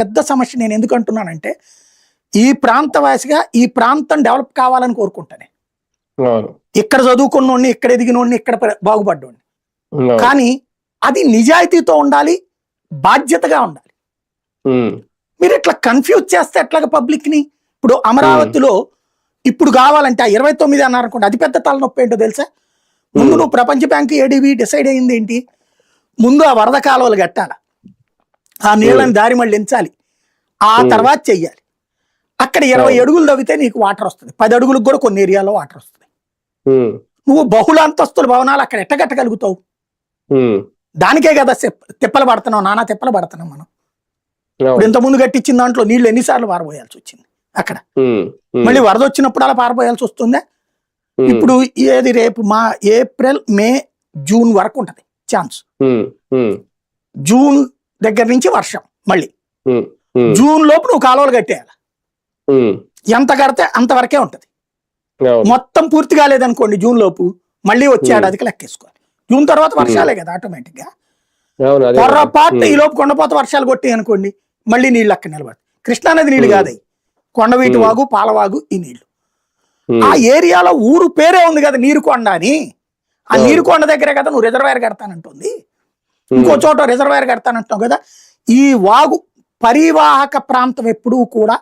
పెద్ద సమస్య నేను ఎందుకు అంటున్నానంటే, ఈ ప్రాంతవాసిగా ఈ ప్రాంతం డెవలప్ కావాలని కోరుకుంటానే. ఇక్కడ చదువుకున్నోడిని, ఇక్కడ ఎదిగినోడిని, ఇక్కడ బాగుపడ్డోడిని. కానీ అది నిజాయితీతో ఉండాలి, బాధ్యతగా ఉండాలి. మీరు ఇట్లా కన్ఫ్యూజ్ చేస్తే ఎట్లాగా పబ్లిక్ ని? ఇప్పుడు అమరావతిలో ఇప్పుడు కావాలంటే 29 అన్నారు అనుకోండి, అది పెద్ద తలనొప్పి ఏంటో తెలుసా? ముందు నువ్వు ప్రపంచ బ్యాంకు ఏడీబీ డిసైడ్ అయింది ఏంటి? ముందు ఆ వరద కాలువలు కట్టాలి, ఆ నీళ్ళని దారి మళ్ళించాలి, ఆ తర్వాత చెయ్యాలి. అక్కడ 20 అడుగులు తవ్వితే నీకు వాటర్ వస్తుంది, 10 అడుగులకు కూడా కొన్ని ఏరియాలో వాటర్ వస్తుంది. నువ్వు బహుళ అంతస్తుల భవనాలు అక్కడ ఎట్టగట్టగలుగుతావు? దానికే కదా తిప్పలు పడుతున్నావు, నానా తిప్పలు పడుతున్నాం మనం. ఇప్పుడు ఇంత ముందు కట్టించిన దాంట్లో నీళ్లు ఎన్నిసార్లు పారబోయాల్సి వచ్చింది అక్కడ. మళ్ళీ వరద వచ్చినప్పుడు అలా పారబోయాల్సి వస్తుందా? ఇప్పుడు ఏది రేపు మా ఏప్రిల్ మే జూన్ వరకు ఉంటది ఛాన్స్. జూన్ దగ్గర నుంచి వర్షం, మళ్ళీ జూన్ లోపు నువ్వు కాలువలు కట్టేయాలి. ఎంత కడితే అంతవరకే ఉంటది. మొత్తం పూర్తి కాలేదనుకోండి జూన్ లోపు, మళ్ళీ వచ్చే ఏడాదికి లెక్కేసుకోవాలి. జూన్ తర్వాత వర్షాలే కదా ఆటోమేటిక్ గా. పొరపాటు ఈ లోపు కొండపోత వర్షాలు కొట్టాయి అనుకోండి, మళ్ళీ నీళ్ళు అక్కడ నిలబడతాయి. కృష్ణానది నీళ్ళు కాదు, కొండవీటి వాగు, పాలవాగు ఈ నీళ్లు. ఆ ఏరియాలో ఊరు పేరే ఉంది కదా నీరుకొండ అని. ఆ నీరుకొండ దగ్గరే కదా నువ్వు రిజర్వాయర్ కడతానంటుంది, ఇంకో చోట రిజర్వాయర్ కడతానంటున్నావు కదా. ఈ వాగు పరివాహక ప్రాంతం ఎప్పుడూ కూడా